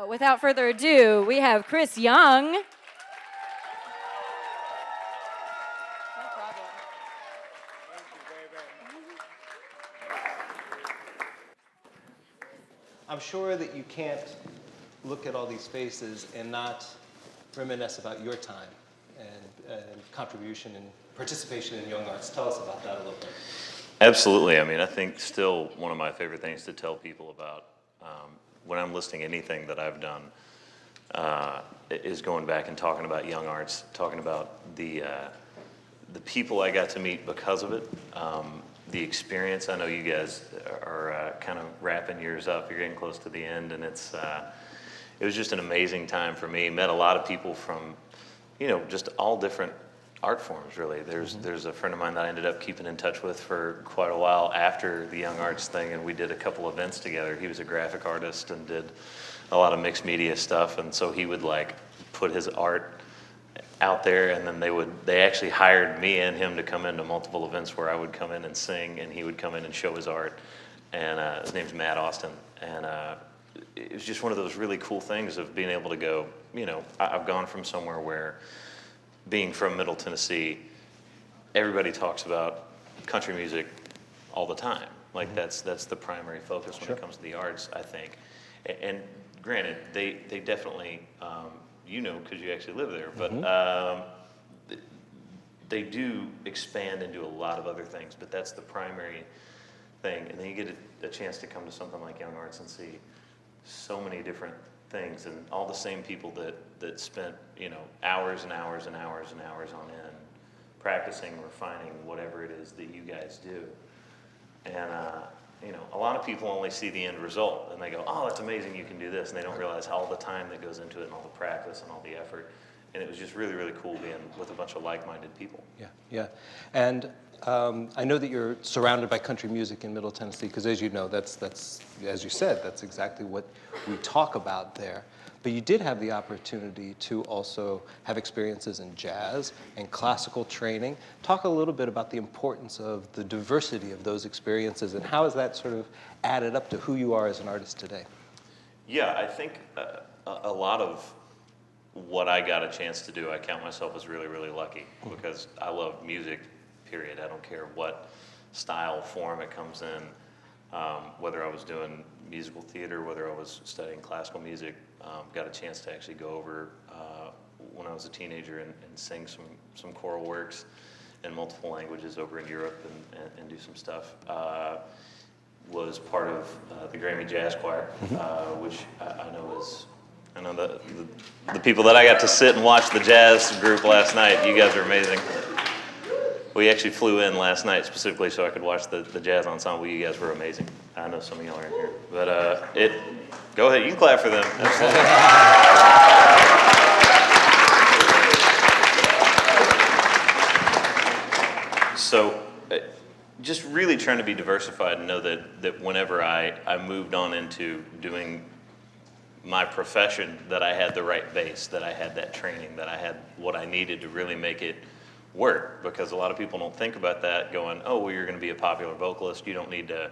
Without further ado, we have Chris Young. No problem. Thank you very much. I'm sure that you can't look at all these faces and not reminisce about your time and contribution and participation in Young Arts. Tell us about that a little bit. Absolutely. I mean, I think still one of my favorite things to tell people about when I'm listing anything that I've done is going back and talking about Young Arts, talking about the people I got to meet because of it, the experience. I know you guys are kind of wrapping yours up. You're getting close to the end, and it was just an amazing time for me. Met a lot of people from, just all different art forms, really. There's a friend of mine that I ended up keeping in touch with for quite a while after the Young Arts thing, and we did a couple events together. He was a graphic artist and did a lot of mixed media stuff, and so he would put his art out there, and then they actually hired me and him to come into multiple events where I would come in and sing, and he would come in and show his art. And his name's Matt Austin, and it was just one of those really cool things of being able to go, I've gone from somewhere where, being from Middle Tennessee, everybody talks about country music all the time. That's the primary focus when it comes to the arts, I think. And granted, they definitely, because you actually live there, but they do expand and do a lot of other things, but that's the primary thing. And then you get a chance to come to something like Young Arts and see so many different things, and all the same people that spent hours and hours and hours and hours on end practicing, refining whatever it is that you guys do. And a lot of people only see the end result and they go, oh, that's amazing, you can do this, and they don't realize all the time that goes into it and all the practice and all the effort. And it was just really, really cool being with a bunch of like-minded people. Yeah. And I know that you're surrounded by country music in Middle Tennessee, because as you know, that's as you said, that's exactly what we talk about there. But you did have the opportunity to also have experiences in jazz and classical training. Talk a little bit about the importance of the diversity of those experiences, and how has that sort of added up to who you are as an artist today? Yeah, I think a lot of what I got a chance to do, I count myself as really, really lucky, because I love music, period. I don't care what style, form it comes in, whether I was doing musical theater, whether I was studying classical music. Got a chance to actually go over when I was a teenager and sing some choral works in multiple languages over in Europe and do some stuff. Was part of the Grammy Jazz Choir, which I know the people that I got to sit and watch the jazz group last night. You guys are amazing. We actually flew in last night specifically so I could watch the jazz ensemble. You guys were amazing. I know some of y'all aren't here, but go ahead. You can clap for them. So, just really trying to be diversified and know that whenever I moved on into doing my profession, that I had the right base, that I had that training, that I had what I needed to really make it work. Because a lot of people don't think about that, going, oh, well, you're going to be a popular vocalist. You don't need to,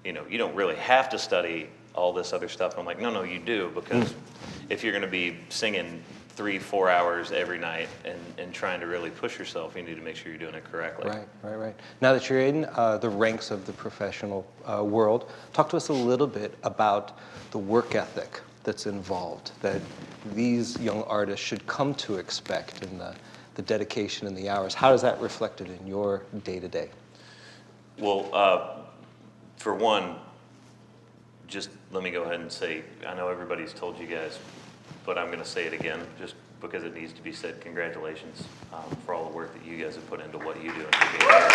you don't really have to study all this other stuff. And I'm like, no, you do, because if you're going to be singing 3-4 hours every night and trying to really push yourself, you need to make sure you're doing it correctly. Right. Now that you're in the ranks of the professional world, talk to us a little bit about the work ethic that's involved, that these young artists should come to expect, in the dedication and the hours. How is that reflected in your day-to-day? Well, for one, just let me go ahead and say, I know everybody's told you guys, but I'm going to say it again, just because it needs to be said. Congratulations for all the work that you guys have put into what you do and for being here.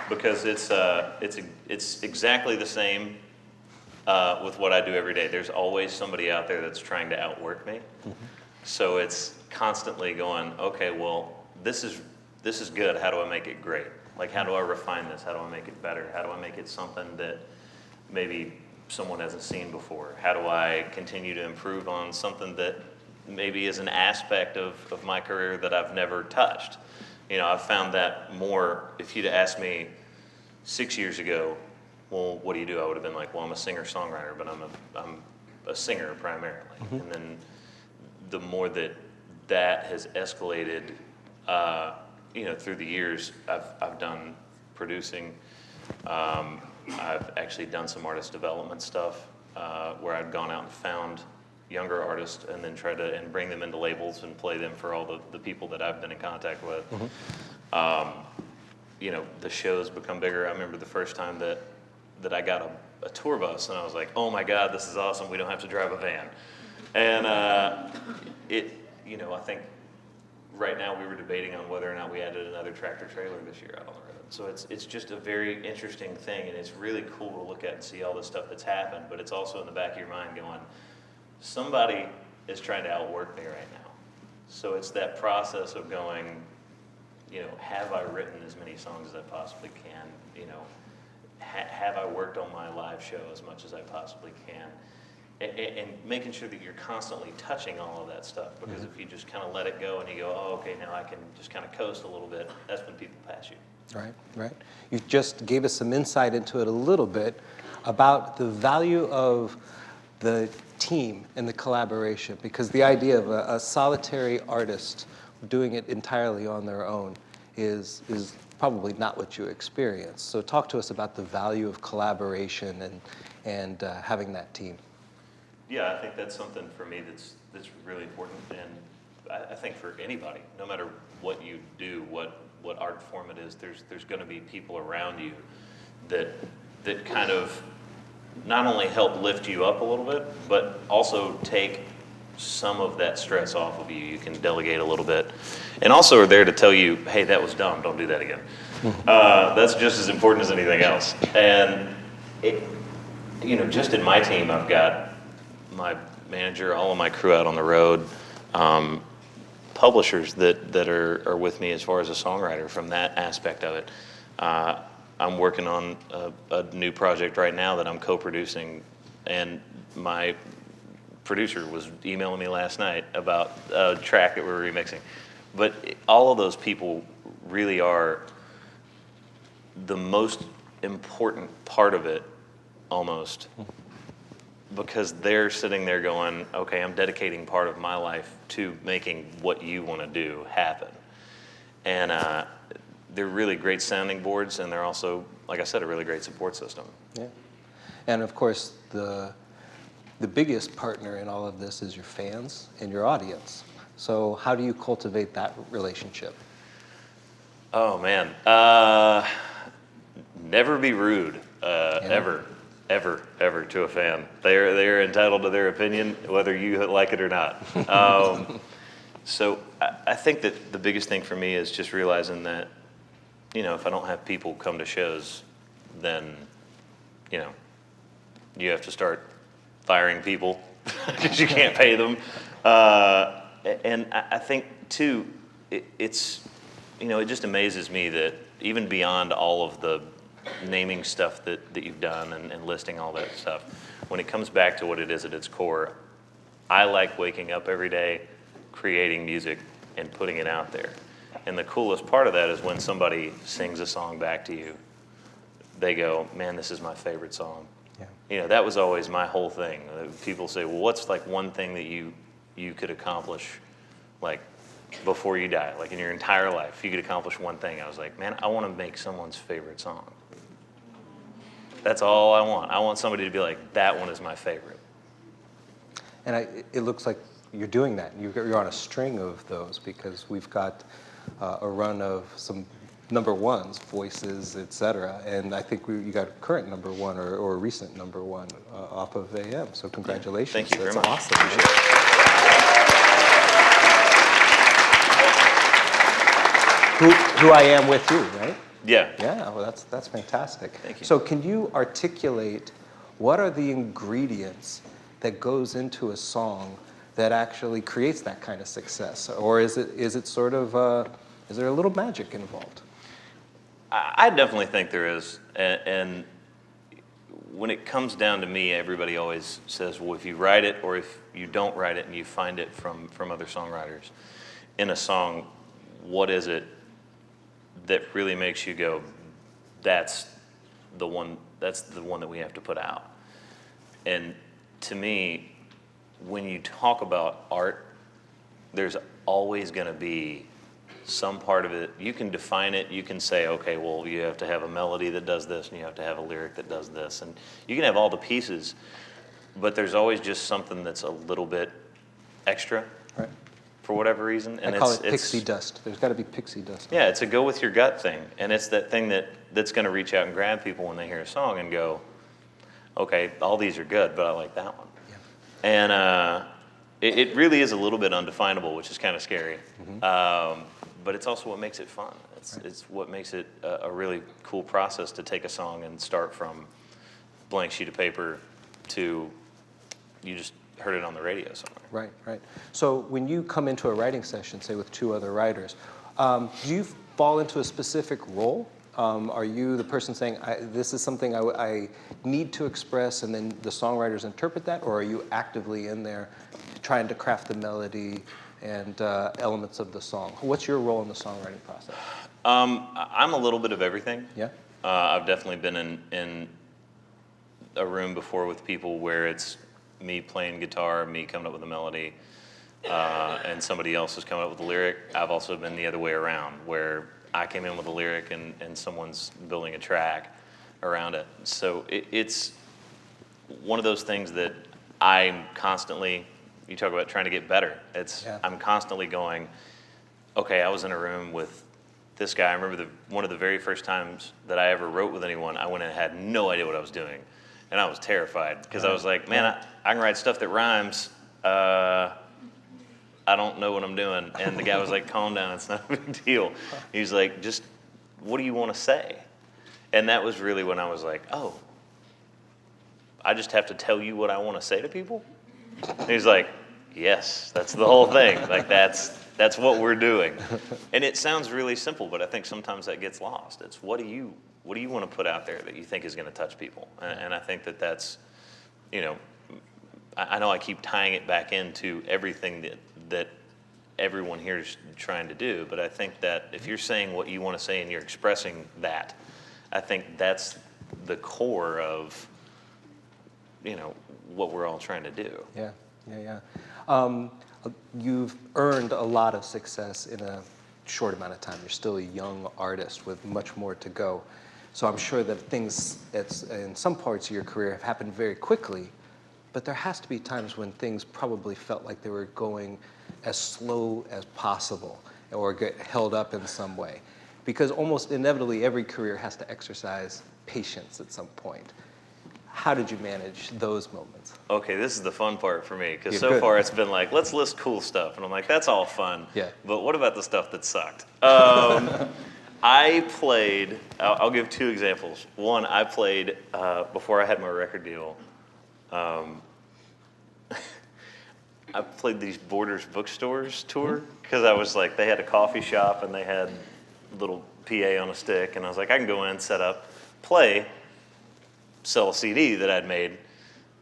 Because it's exactly the same with what I do every day. There's always somebody out there that's trying to outwork me. So it's constantly going, okay, well, this is good. How do I make it great? How do I refine this? How do I make it better? How do I make it something that maybe someone hasn't seen before? How do I continue to improve on something that maybe is an aspect of my career that I've never touched? I've found that more, if you'd asked me 6 years ago, well, what do? I would have been like, well, I'm a singer-songwriter, but I'm a singer primarily. And then the more that has escalated, through the years, I've done producing. I've actually done some artist development stuff where I've gone out and found younger artists and then try to bring them into labels and play them for all the people that I've been in contact with. The shows become bigger. I remember the first time that I got a tour bus and I was like, oh my God, this is awesome. We don't have to drive a van. And I think right now we were debating on whether or not we added another tractor trailer this year out on the road. So it's just a very interesting thing, and it's really cool to look at and see all the stuff that's happened, but it's also in the back of your mind going, somebody is trying to outwork me right now. So it's that process of going, have I written as many songs as I possibly can? Have I worked on my live show as much as I possibly can? And making sure that you're constantly touching all of that stuff, because if you just kind of let it go and you go, oh, okay, now I can just kind of coast a little bit, that's when people pass you. Right. You just gave us some insight into it a little bit about the value of the team and the collaboration, because the idea of a solitary artist doing it entirely on their own is probably not what you experience. So talk to us about the value of collaboration and having that team. Yeah, I think that's something for me that's really important, and I think for anybody, no matter what you do, what art form it is, there's going to be people around you that kind of not only help lift you up a little bit, but also take some of that stress off of you. You can delegate a little bit, and also are there to tell you, hey, that was dumb, don't do that again. That's just as important as anything else. And just in my team, I've got my manager, all of my crew out on the road, publishers that are with me as far as a songwriter from that aspect of it. I'm working on a new project right now that I'm co-producing, and my producer was emailing me last night about a track that we're remixing. But all of those people really are the most important part of it, almost, because they're sitting there going, okay, I'm dedicating part of my life to making what you want to do happen. And they're really great sounding boards, and they're also, like I said, a really great support system. Yeah. And of course, the biggest partner in all of this is your fans and your audience. So how do you cultivate that relationship? Oh, man. Never be rude, ever to a fan. They're entitled to their opinion, whether you like it or not. So I think that the biggest thing for me is just realizing that, if I don't have people come to shows, then, you have to start firing people because you can't pay them. And I think, too, it just amazes me that even beyond all of the naming stuff that you've done and listing all that stuff, when it comes back to what it is at its core, I like waking up every day, creating music, and putting it out there. And the coolest part of that is when somebody sings a song back to you, they go, man, this is my favorite song. Yeah. That was always my whole thing. People say, well, what's like one thing that you could accomplish, like, before you die, like in your entire life, if you could accomplish one thing? I was like, man, I want to make someone's favorite song. That's all I want. I want somebody to be like, that one is my favorite. And it looks like you're doing that. You're on a string of those, because we've got a run of some number ones, Voices, etc. And I think you got a current number one or a recent number one off of AM. So congratulations. Thank you very much. Awesome. Who I Am With You, right? Yeah. Yeah, well, that's fantastic. Thank you. So can you articulate what are the ingredients that goes into a song that actually creates that kind of success? Or is it sort of, is there a little magic involved? I definitely think there is. And when it comes down to me, everybody always says, well, if you write it or if you don't write it and you find it from other songwriters in a song, what is it that really makes you go, that's the one that we have to put out. And to me, when you talk about art, there's always going to be some part of it. You can define it. You can say, okay, well, you have to have a melody that does this, and you have to have a lyric that does this, and you can have all the pieces, but there's always just something that's a little bit extra, Right. for whatever reason. And I call it pixie dust. There's got to be pixie dust. Yeah, it's a go with your gut thing, and it's that thing that's going to reach out and grab people when they hear a song and go, okay, all these are good, but I like that one. Yeah. And it really is a little bit undefinable, which is kind of scary. Mm-hmm. But it's also what makes it fun. Right. It's what makes it a really cool process to take a song and start from blank sheet of paper to you just heard it on the radio somewhere. Right, right. So when you come into a writing session, say with two other writers, do you fall into a specific role? Are you the person saying, this is something I need to express, and then the songwriters interpret that? Or are you actively in there trying to craft the melody and elements of the song? What's your role in the songwriting process? I'm a little bit of everything. Yeah? I've definitely been in a room before with people where it's me playing guitar, me coming up with a melody, and somebody else is coming up with a lyric. I've also been the other way around, where I came in with a lyric and someone's building a track around it. So it's one of those things that I'm constantly, you talk about trying to get better. I'm constantly going, okay, I was in a room with this guy. I remember one of the very first times that I ever wrote with anyone, I went and had no idea what I was doing. And I was terrified because I was like, man, I can write stuff that rhymes. I don't know what I'm doing. And the guy was like, calm down, it's not a big deal. He's like, just, what do you want to say? And that was really when I was like, oh, I just have to tell you what I want to say to people? And he's like, yes, that's the whole thing. Like, that's what we're doing. And it sounds really simple, but I think sometimes that gets lost. It's what do you want to put out there that you think is going to touch people? And I think that's, I know I keep tying it back into everything that everyone here is trying to do, but I think that if you're saying what you want to say and you're expressing that, I think that's the core of, what we're all trying to do. Yeah. You've earned a lot of success in a short amount of time. You're still a young artist with much more to go. So I'm sure that things in some parts of your career have happened very quickly, but there has to be times when things probably felt like they were going as slow as possible or get held up in some way. Because almost inevitably every career has to exercise patience at some point. How did you manage those moments? Okay, this is the fun part for me, because Yeah, so good. far it's been like, let's list cool stuff. And I'm like, that's all fun. Yeah. But what about the stuff that sucked? I played, I'll give two examples. One, I played, before I had my record deal, I played these Borders bookstores tour, because I was like, they had a coffee shop and they had a little PA on a stick, and I was like, I can go in, set up, play, sell a CD that I'd made,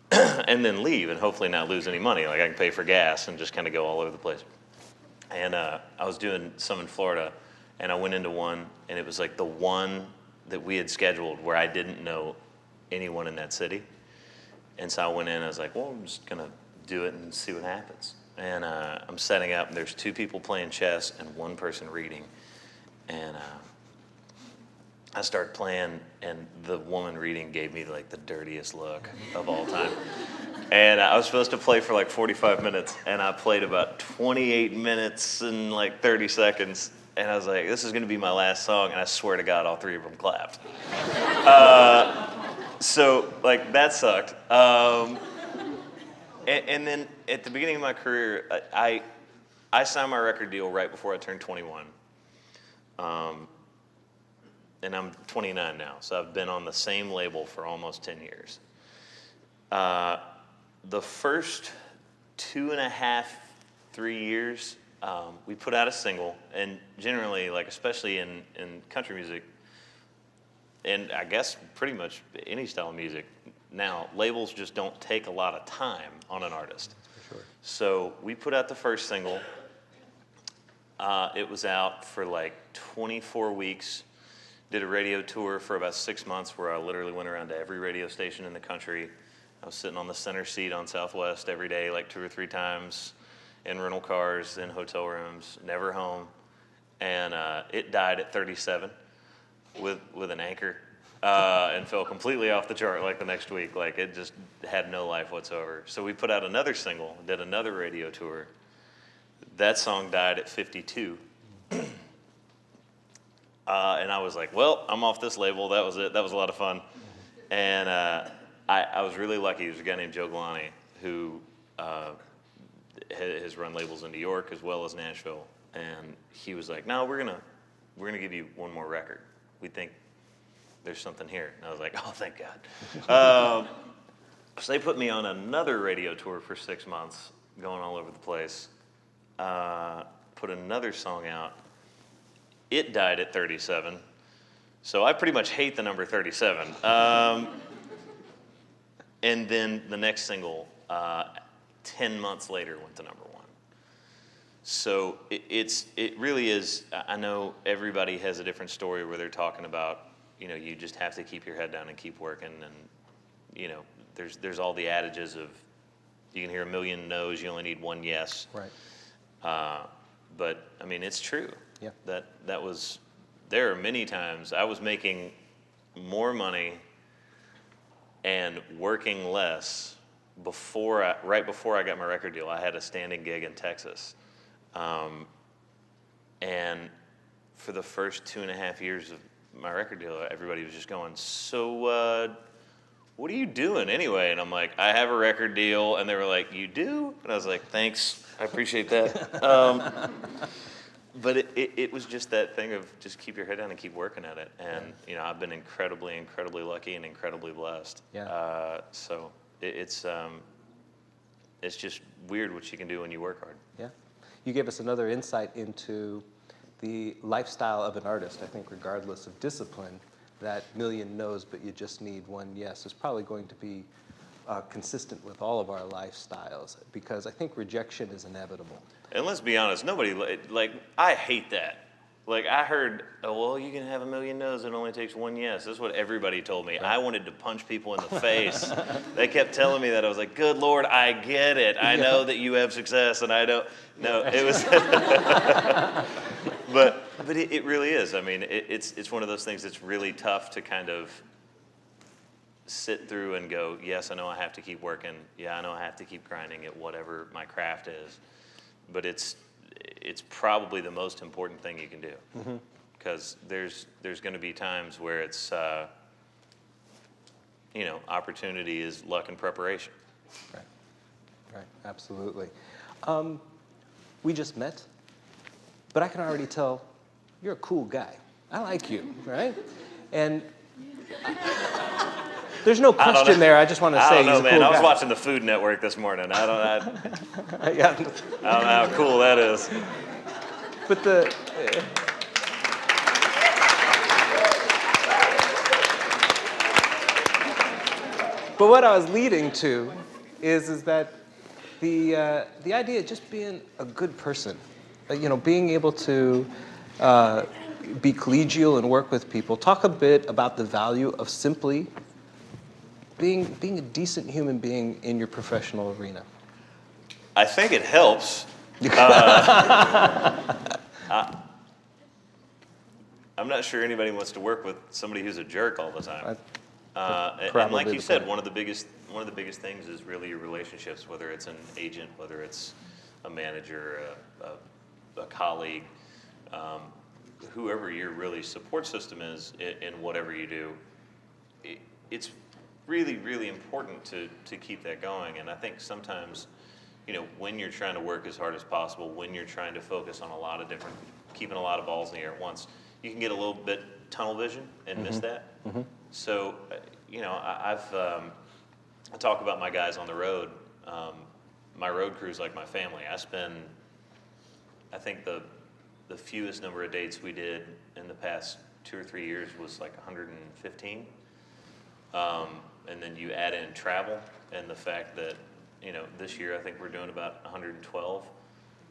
and then leave and hopefully not lose any money. Like, I can pay for gas and just kind of go all over the place. And I was doing some in Florida, and I went into one, and it was like the one that we had scheduled where I didn't know anyone in that city. And so I went in, and I was like, well, I'm just going to do it and see what happens. And I'm setting up, and there's two people playing chess and one person reading. And I started playing, and the woman reading gave me like the dirtiest look of all time. And I was supposed to play for like 45 minutes, and I played about 28 minutes and like 30 seconds. And I was like, this is going to be my last song, and I swear to God, all three of them clapped. So like that sucked. And then at the beginning of my career, I signed my record deal right before I turned 21. And I'm 29 now, so I've been on the same label for almost 10 years. The first 2.5, 3 years, we put out a single, and generally, like especially in country music, and I guess pretty much any style of music, now labels just don't take a lot of time on an artist. For sure. So we put out the first single. It was out for like 24 weeks. Did a radio tour for about 6 months where I literally went around to every radio station in the country. I was sitting on the center seat on Southwest every day, like 2 or 3 times, in rental cars, in hotel rooms, never home. And it died at 37 with an anchor and fell completely off the chart like the next week. Like it just had no life whatsoever. So we put out another single, did another radio tour. That song died at 52. And I was like, well, I'm off this label. That was it. That was a lot of fun. And I was really lucky. There's a guy named Joe Galani who has run labels in New York as well as Nashville. And he was like, no, we're gonna give you one more record. We think there's something here. And I was like, oh, thank God. So they put me on another radio tour for 6 months, going all over the place. Put another song out. It died at 37, so I pretty much hate the number 37. And then the next single, 10 months later, went to number 1. So it really is. I know everybody has a different story where they're talking about, you just have to keep your head down and keep working, and there's all the adages of you can hear a million no's, you only need one yes. Right. But I mean, it's true. Yeah. That was, there are many times I was making more money and working less right before I got my record deal. I had a standing gig in Texas. And for the first 2.5 years of my record deal, everybody was just going, so what are you doing anyway? And I'm like, I have a record deal. And they were like, you do? And I was like, thanks, I appreciate that. But it was just that thing of just keep your head down and keep working at it. And, I've been incredibly, incredibly lucky and incredibly blessed. Yeah. So it's just weird what you can do when you work hard. Yeah. You gave us another insight into the lifestyle of an artist. I think regardless of discipline, that million no's, but you just need one yes is probably going to be consistent with all of our lifestyles, because I think rejection is inevitable. And let's be honest, nobody, I hate that. Like, I heard, oh, well, you can have a million no's, it only takes one yes. That's what everybody told me. Right. I wanted to punch people in the face. They kept telling me that. I was like, good Lord, I get it. I know that you have success, and I don't. No, it was. But it really is. I mean, it's one of those things that's really tough to kind of sit through and go, yes, I know I have to keep working. Yeah, I know I have to keep grinding at whatever my craft is. But it's probably the most important thing you can do, because there's going to be times where it's opportunity is luck and preparation. Right, absolutely. We just met, but I can already tell you're a cool guy. I like you, right? And there's no question there. I just want to say I don't know, he's a man. cool I was guy. watching the Food Network this morning. I don't Yeah. know how cool that is. But but what I was leading to is that the idea of just being a good person, being able to be collegial and work with people. Talk a bit about the value of simply being a decent human being in your professional arena. I think it helps. I'm not sure anybody wants to work with somebody who's a jerk all the time. And like you said, one of the biggest things is really your relationships, whether it's an agent, whether it's a manager, a colleague, whoever your really support system is in whatever you do. It's really, really important to keep that going. And I think sometimes, when you're trying to work as hard as possible, when you're trying to focus on keeping a lot of balls in the air at once, you can get a little bit tunnel vision and miss that. Mm-hmm. So, I talk about my guys on the road. My road crew's like my family. I think the fewest number of dates we did in the past 2 or 3 years was like 115. And then you add in travel and the fact that, this year I think we're doing about 112,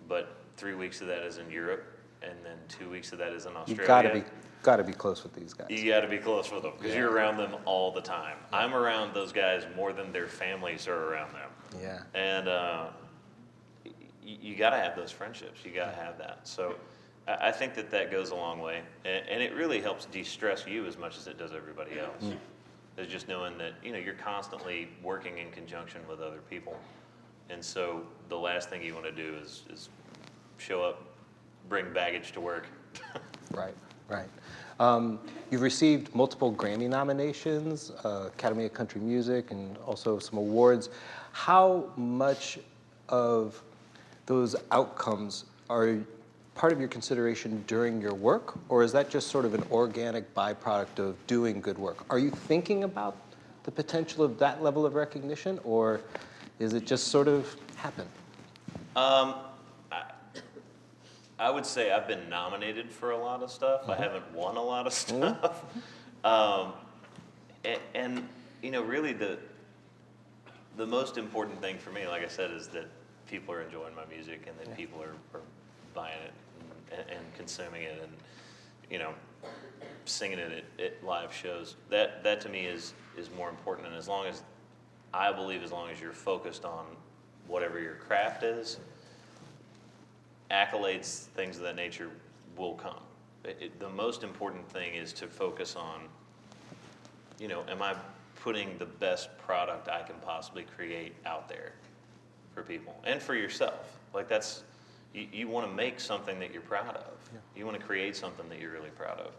but 3 weeks of that is in Europe, and then 2 weeks of that is in Australia. You've got to be. got to be close with these guys. You got to be close with them because you're around them all the time. I'm around those guys more than their families are around them. Yeah. And you got to have those friendships. You got to have that. So I think that goes a long way, and it really helps de-stress you as much as it does everybody else. It's just knowing that you're constantly working in conjunction with other people, and so the last thing you want to do is show up, bring baggage to work. Right. You've received multiple Grammy nominations, Academy of Country Music, and also some awards. How much of those outcomes are part of your consideration during your work, or is that just sort of an organic byproduct of doing good work? Are you thinking about the potential of that level of recognition, or is it just sort of happen? I would say I've been nominated for a lot of stuff. I haven't won a lot of stuff. And really the most important thing for me, like I said, is that people are enjoying my music and that people are buying it and consuming it and singing it at live shows. That to me is more important. And as long as you're focused on whatever your craft is, accolades, things of that nature will come. The most important thing is to focus on, am I putting the best product I can possibly create out there for people and for yourself? Like you want to make something that you're proud of. Yeah. You want to create something that you're really proud of.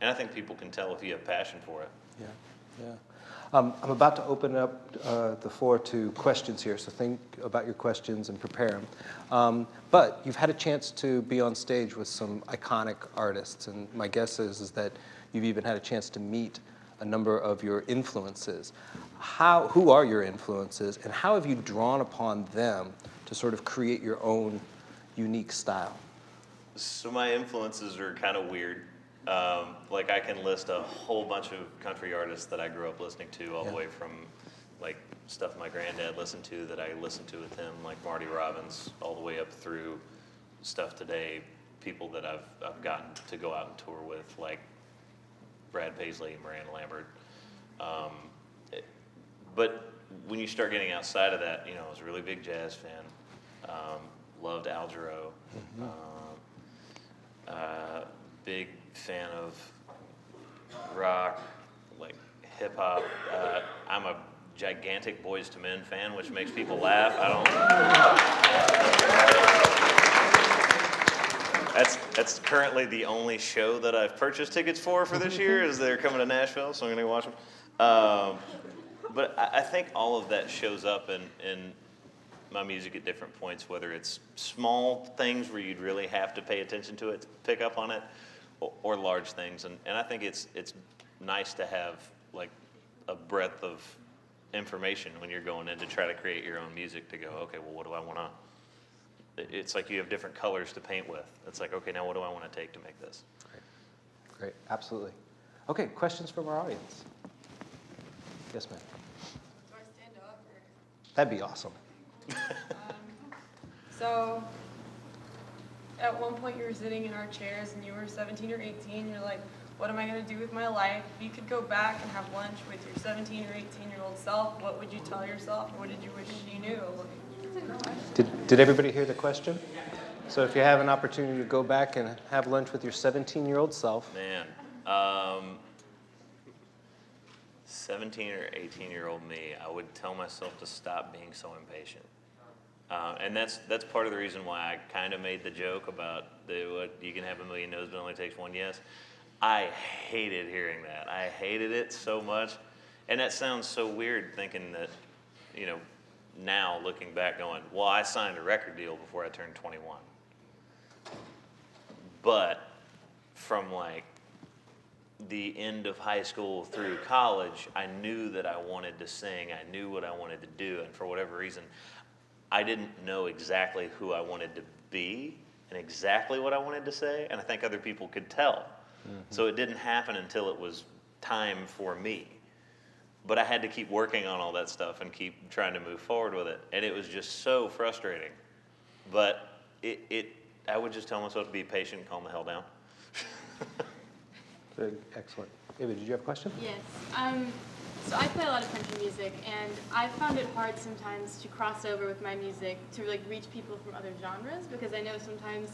And I think people can tell if you have passion for it. Yeah. I'm about to open up the floor to questions here, so think about your questions and prepare them. But you've had a chance to be on stage with some iconic artists, and my guess is that you've even had a chance to meet a number of your influences. Who are your influences, and how have you drawn upon them to sort of create your own unique style? So my influences are kind of weird. Like I can list a whole bunch of country artists that I grew up listening to, all the way from like stuff my granddad listened to that I listened to with him, like Marty Robbins, all the way up through stuff today, people that I've gotten to go out and tour with, like Brad Paisley and Miranda Lambert. But when you start getting outside of that, I was a really big jazz fan. Loved Al Jarreau. Big fan of rock, like hip hop. I'm a gigantic Boys to Men fan, which makes people laugh. That's currently the only show that I've purchased tickets for this year. Is they're coming to Nashville, so I'm gonna watch them. But I think all of that shows up in my music at different points, whether it's small things where you'd really have to pay attention to it, to pick up on it, or large things. And I think it's nice to have like a breadth of information when you're going in to try to create your own music, to go, okay, well, what do I want to, it's like you have different colors to paint with. It's like, okay, now what do I want to take to make this? Great, absolutely. Okay, questions from our audience? Yes, ma'am. Do I stand up? Or? That'd be awesome. So, at one point you were sitting in our chairs and you were 17 or 18. You're like, what am I going to do with my life? If you could go back and have lunch with your 17 or 18-year-old self, what would you tell yourself? Or what did you wish you knew? Did everybody hear the question? So if you have an opportunity to go back and have lunch with your 17-year-old self. Man, 17 or 18-year-old me, I would tell myself to stop being so impatient. And that's part of the reason why I kind of made the joke about what you can have a million no's, but it only takes one yes. I hated hearing that. I hated it so much. And that sounds so weird, thinking that, now looking back going, well, I signed a record deal before I turned 21. But from like the end of high school through college, I knew that I wanted to sing. I knew what I wanted to do. And for whatever reason, I didn't know exactly who I wanted to be and exactly what I wanted to say. And I think other people could tell. Mm-hmm. So it didn't happen until it was time for me. But I had to keep working on all that stuff and keep trying to move forward with it. And it was just so frustrating. But I would just tell myself to be patient and calm the hell down. Very excellent. Ava, did you have a question? Yes. So I play a lot of country music, and I found it hard sometimes to cross over with my music to like reach people from other genres, because I know sometimes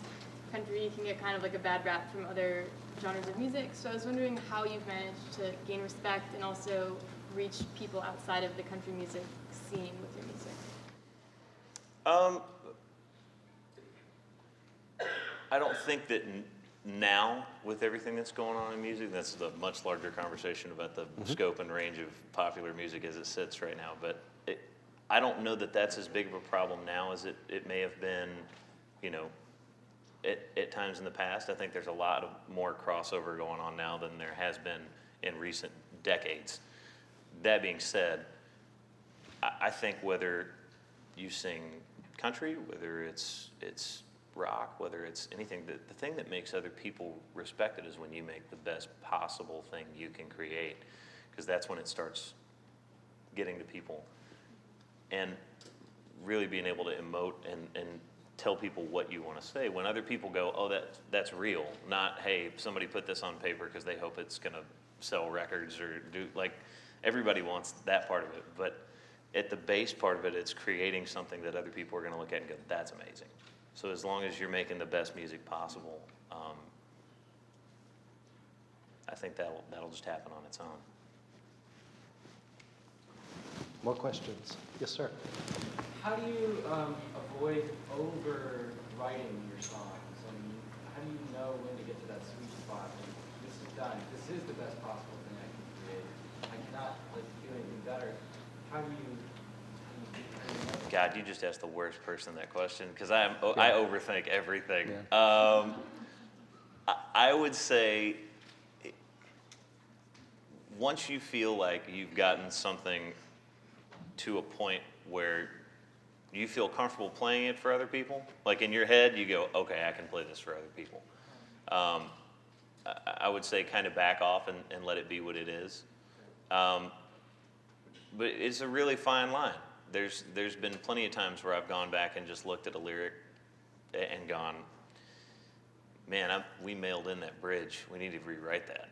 country can get kind of like a bad rap from other genres of music. So I was wondering how you've managed to gain respect and also reach people outside of the country music scene with your music. I don't think that now, with everything that's going on in music, that's a much larger conversation about the scope and range of popular music as it sits right now. But I don't know that that's as big of a problem now as it may have been, you know, at times in the past. I think there's a lot of more crossover going on now than there has been in recent decades. That being said, I think whether you sing country, whether it's rock, whether it's anything, the thing that makes other people respect it is when you make the best possible thing you can create, because that's when it starts getting to people. And really being able to emote and tell people what you want to say. When other people go, oh, that's real, not, hey, somebody put this on paper because they hope it's going to sell records or do, like, everybody wants that part of it. But at the base part of it, it's creating something that other people are going to look at and go, that's amazing. So as long as you're making the best music possible, I think that'll just happen on its own. More questions? Yes, sir. How do you avoid overwriting your songs? I mean, how do you know when to get to that sweet spot? And this is done. This is the best possible thing I can create. I cannot do anything better. How do you know? God, you just asked the worst person that question, because I overthink everything. Yeah. I would say once you feel like you've gotten something to a point where you feel comfortable playing it for other people, like in your head you go, okay, I can play this for other people. I would say kind of back off and let it be what it is. But it's a really fine line. There's been plenty of times where I've gone back and just looked at a lyric and gone, man, we mailed in that bridge. We need to rewrite that.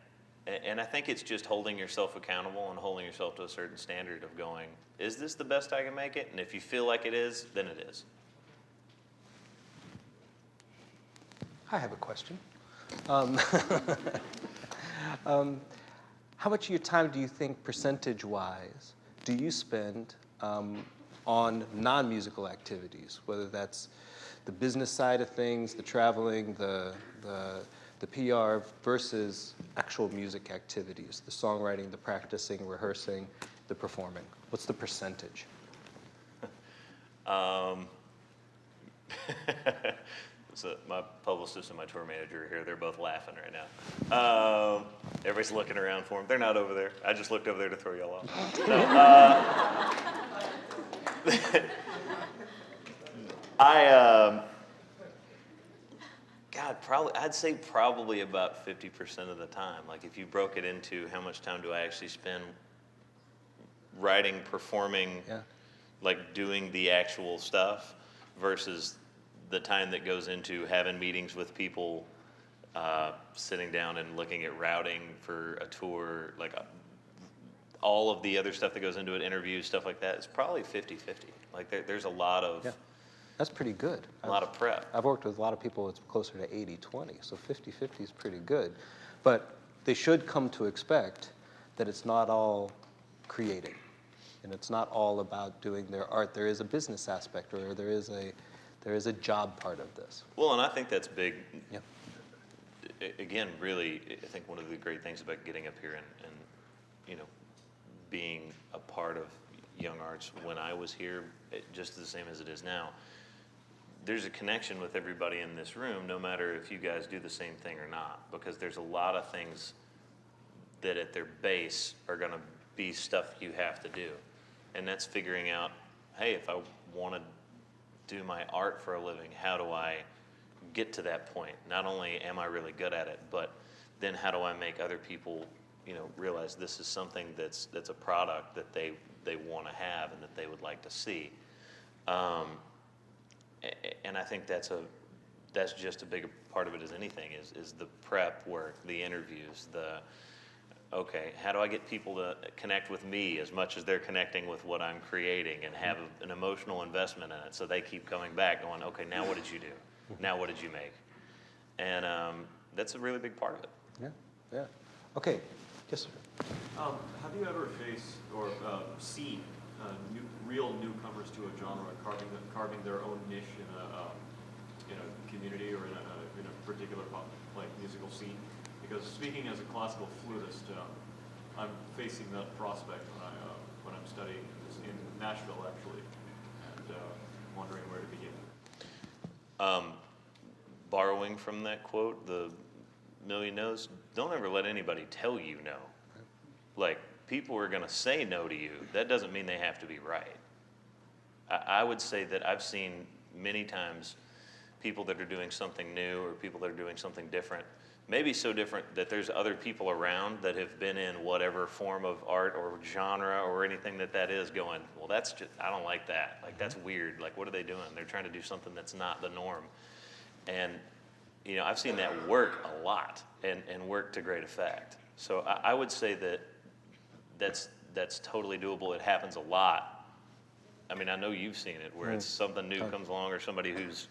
And I think it's just holding yourself accountable and holding yourself to a certain standard of going, is this the best I can make it? And if you feel like it is, then it is. I have a question. How much of your time do you think, percentage-wise, do you spend on non-musical activities, whether that's the business side of things, the traveling, the PR, versus actual music activities, the songwriting, the practicing, rehearsing, the performing? What's the percentage? So my publicist and my tour manager are here. They're both laughing right now. Everybody's looking around for them. They're not over there. I just looked over there to throw y'all off. No, I'd say probably about 50% of the time. Like if you broke it into how much time do I actually spend writing, performing, like doing the actual stuff, versus the time that goes into having meetings with people, sitting down and looking at routing for a tour, like all of the other stuff that goes into it, interviews, stuff like that. It's probably 50-50. Like there's a lot of... Yeah. That's pretty good. A lot of prep. I've worked with a lot of people, it's closer to 80-20, so 50-50 is pretty good. But they should come to expect that it's not all creating, and it's not all about doing their art. There is a business aspect, or there is a job part of this. Well, and I think that's big. Yeah. Again, really, I think one of the great things about getting up here and being a part of Young Arts when I was here, just the same as it is now, there's a connection with everybody in this room, no matter if you guys do the same thing or not, because there's a lot of things that at their base are going to be stuff you have to do. And that's figuring out, hey, if I want to do my art for a living, how do I get to that point? Not only am I really good at it, but then how do I make other people, realize this is something that's a product that they want to have and that they would like to see. And I think that's that's just a big part of it as anything, is the prep work, the interviews, okay, how do I get people to connect with me as much as they're connecting with what I'm creating and have an emotional investment in it, so they keep coming back going, okay, now what did you do? Now what did you make? And that's a really big part of it. Yeah, yeah. Okay, yes, sir. Have you ever faced or seen real newcomers to a genre carving their own niche in a community or in a particular musical scene? Because speaking as a classical flutist, I'm facing that prospect when I'm studying in Nashville actually, and wondering where to begin. Borrowing from that quote, the million no's, don't ever let anybody tell you no. Like, people are going to say no to you. That doesn't mean they have to be right. I would say that I've seen many times people that are doing something new or people that are doing something different, maybe so different that there's other people around that have been in whatever form of art or genre or anything that is going, well, that's just, I don't like that. Like, that's weird. Like, what are they doing? They're trying to do something that's not the norm. And, you know, I've seen that work a lot and work to great effect. So I would say that that's totally doable. It happens a lot. I mean, I know you've seen it where it's something new comes along or somebody who's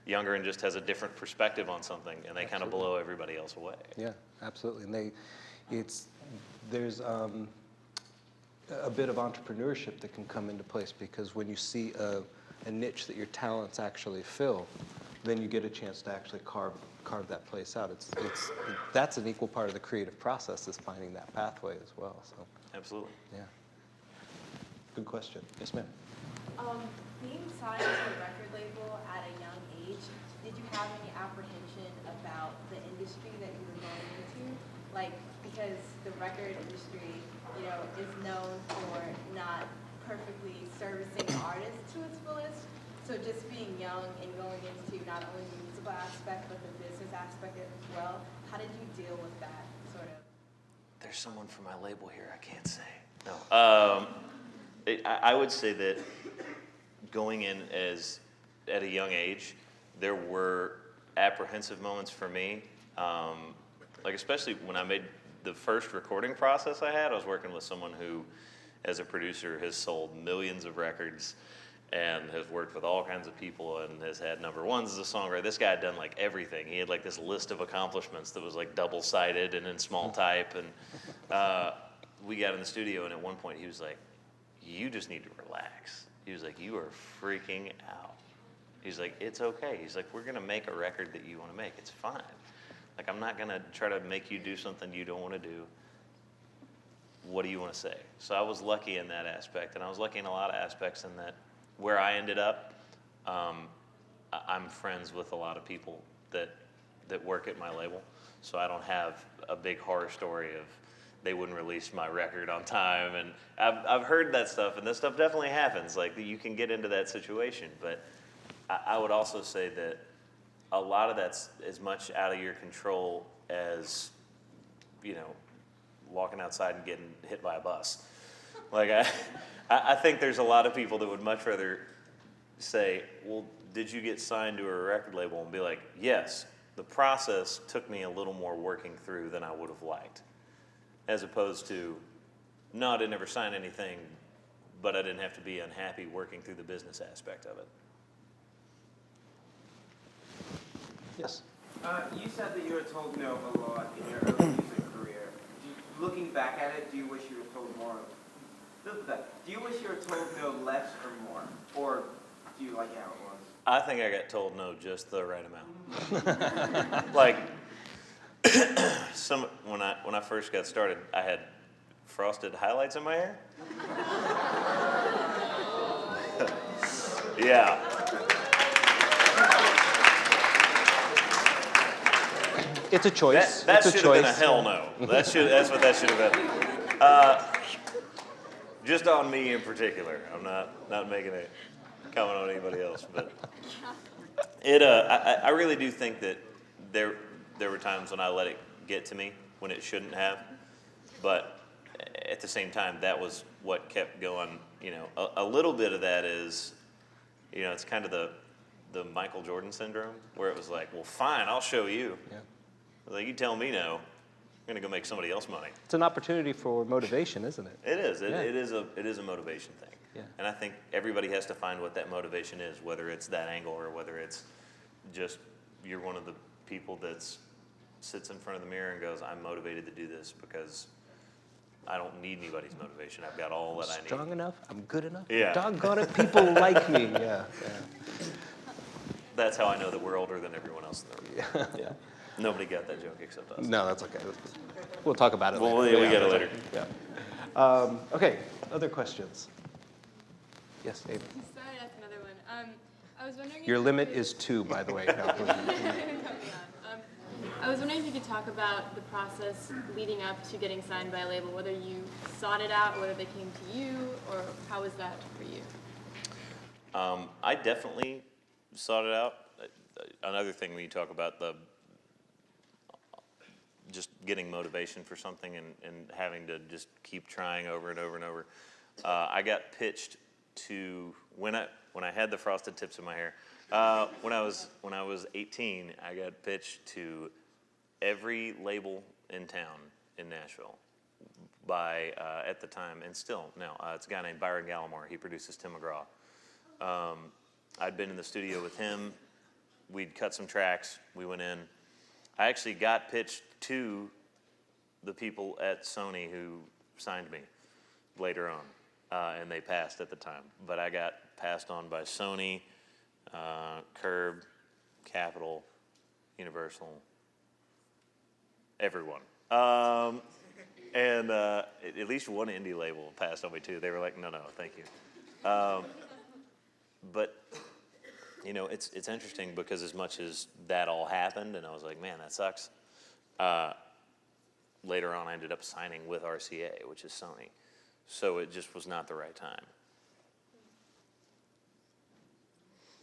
younger and just has a different perspective on something and they kind of blow everybody else away. Yeah, absolutely. And there's a bit of entrepreneurship that can come into place, because when you see a niche that your talents actually fill, then you get a chance to actually carve that place out. That's an equal part of the creative process, is finding that pathway as well. So Absolutely. yeah, good question. Yes, ma'am. Being signed to a record label at a young age, did you have any apprehension about the industry that you were going into? Like, because the record industry, you know, is known for not perfectly servicing artists to its fullest. So just being young and going into not only the musical aspect, but the business aspect as well, how did you deal with that, sort of? There's someone from my label here, I can't say. No. I would say that going in at a young age, there were apprehensive moments for me. Like, especially when I made the first recording process I had, I was working with someone who, as a producer, has sold millions of records and has worked with all kinds of people and has had number ones as a songwriter. This guy had done like everything. He had like this list of accomplishments that was like double-sided and in small type. And we got in the studio, and at one point he was like, you just need to relax. He was like, you are freaking out. He's like, it's okay. He's like, we're gonna make a record that you wanna make. It's fine. Like, I'm not gonna try to make you do something you don't wanna do. What do you wanna say? So I was lucky in that aspect, and I was lucky in a lot of aspects in that where I ended up, I'm friends with a lot of people that work at my label. So I don't have a big horror story of they wouldn't release my record on time. And I've heard that stuff, and this stuff definitely happens. Like, you can get into that situation. But I would also say that a lot of that's as much out of your control as, you know, walking outside and getting hit by a bus. Like, I think there's a lot of people that would much rather say, well, did you get signed to a record label? And be like, yes, the process took me a little more working through than I would have liked. As opposed to, no, I didn't ever sign anything, but I didn't have to be unhappy working through the business aspect of it. Yes. You said that you were told no a lot in your early music career. Looking back at it, do you wish you were told more? Do you wish you were told no less or more? Or do you like how it was? I think I got told no just the right amount. Like, when I first got started, I had frosted highlights in my hair. Yeah. It's a choice. That it's should have been a hell no. That's what that should have been. Just on me in particular. I'm not making a comment on anybody else, but I really do think that there were times when I let it get to me when it shouldn't have, but at the same time, that was what kept going. You know, a little bit of that is, you know, it's kind of the Michael Jordan syndrome, where it was like, well, fine, I'll show you. Yeah. Like, you tell me no, I'm gonna go make somebody else money. It's an opportunity for motivation, isn't it? It is. Yeah. It is a motivation thing. Yeah. And I think everybody has to find what that motivation is, whether it's that angle or whether it's just you're one of the people that sits in front of the mirror and goes, I'm motivated to do this because I don't need anybody's motivation. I've got all that I need. Strong enough? I'm good enough? Yeah. Doggone it, people like me. Yeah. That's how I know that we're older than everyone else in the room. Yeah. Nobody got that joke except us. No, that's okay. We'll talk about it Well, later. we get it later. Yeah. Okay, other questions? Yes, David. Sorry to ask another one. I was wondering. Your if limit you could- is 2, by the way. No. Help me on. I was wondering if you could talk about the process leading up to getting signed by a label, whether you sought it out, whether they came to you, or how was that for you? I definitely sought it out. Another thing when you talk about just getting motivation for something and having to just keep trying over and over and over. I got pitched to when I had the frosted tips in my hair. When I was 18, I got pitched to every label in town in Nashville by at the time and still now it's a guy named Byron Gallimore. He produces Tim McGraw. I'd been in the studio with him. We'd cut some tracks. We went in. I actually got pitched to the people at Sony who signed me later on, and they passed at the time. But I got passed on by Sony, Curb, Capitol, Universal, everyone. And at least one indie label passed on me too. They were like, no, thank you. But you know, it's interesting because as much as that all happened, and I was like, man, that sucks. Later on, I ended up signing with RCA, which is Sony. So it just was not the right time.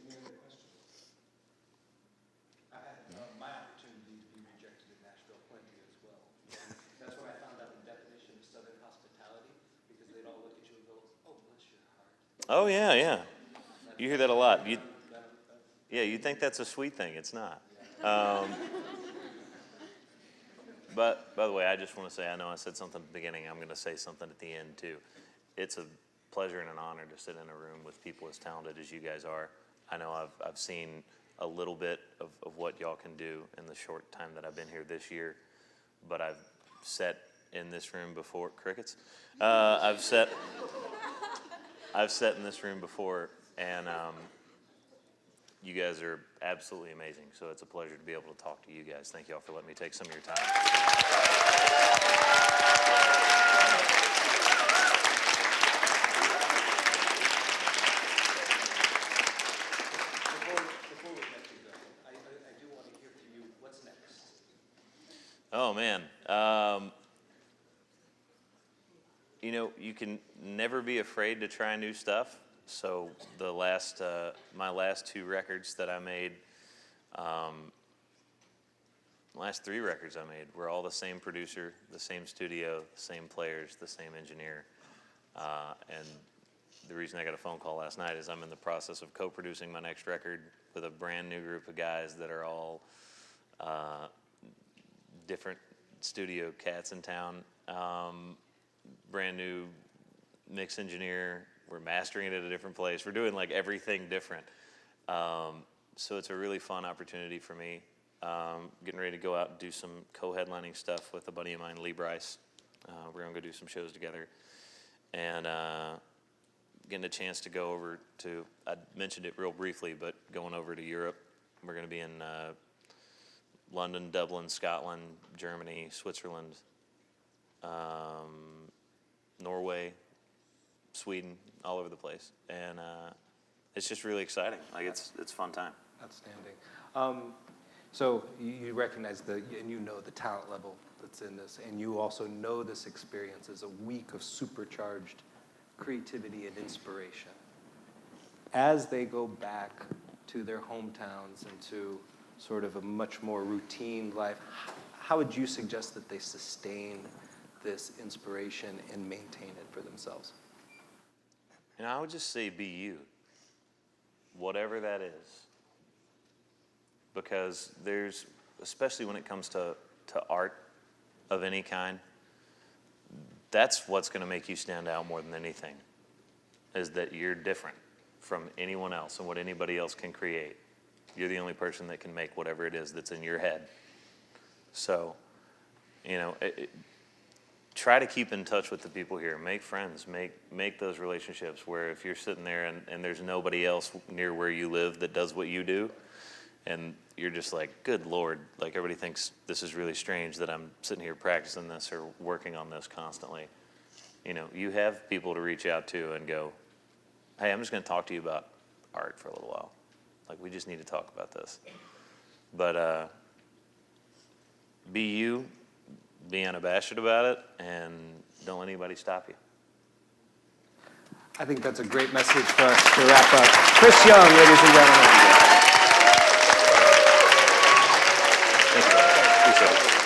Any other questions? I had my opportunity to be rejected in Nashville plenty as well. That's when I found out the definition of Southern hospitality, because they'd all look at you and go, oh, bless your heart. Oh, yeah. You hear that a lot. You'd think that's a sweet thing. It's not. But, by the way, I just want to say, I know I said something at the beginning. I'm going to say something at the end, too. It's a pleasure and an honor to sit in a room with people as talented as you guys are. I know I've seen a little bit of what y'all can do in the short time that I've been here this year, but I've sat in this room before. Crickets? I've sat in this room before, and you guys are absolutely amazing. So it's a pleasure to be able to talk to you guys. Thank you all for letting me take some of your time. Before we let you go, I do want to hear from you. What's next? Oh, man. You know, you can never be afraid to try new stuff. So my last 2 records that I made, last 3 records I made were all the same producer, the same studio, the same players, the same engineer. And the reason I got a phone call last night is I'm in the process of co-producing my next record with a brand new group of guys that are all different studio cats in town. Brand new mix engineer. We're mastering it at a different place. We're doing like everything different. So it's a really fun opportunity for me. Getting ready to go out and do some co-headlining stuff with a buddy of mine, Lee Bryce. We're gonna go do some shows together. And getting a chance to go over to, I mentioned it real briefly, but going over to Europe. We're gonna be in London, Dublin, Scotland, Germany, Switzerland, Norway, Sweden, all over the place, and it's just really exciting. Like it's fun time. Outstanding. So you recognize and you know the talent level that's in this, and you also know this experience as a week of supercharged creativity and inspiration. As they go back to their hometowns and to sort of a much more routine life, how would you suggest that they sustain this inspiration and maintain it for themselves? And I would just say be you. Whatever that is, because especially when it comes to art of any kind, that's what's going to make you stand out more than anything, is that you're different from anyone else and what anybody else can create. You're the only person that can make whatever it is that's in your head. So, try to keep in touch with the people here. Make friends. Make those relationships where if you're sitting there and there's nobody else near where you live that does what you do, and you're just like, good Lord, like everybody thinks this is really strange that I'm sitting here practicing this or working on this constantly. You have people to reach out to and go, hey, I'm just going to talk to you about art for a little while. Like, we just need to talk about this. But be you, be unabashed about it, and don't let anybody stop you. I think that's a great message for us to wrap up. Chris Young, ladies and gentlemen. Thank you, guys. Appreciate it.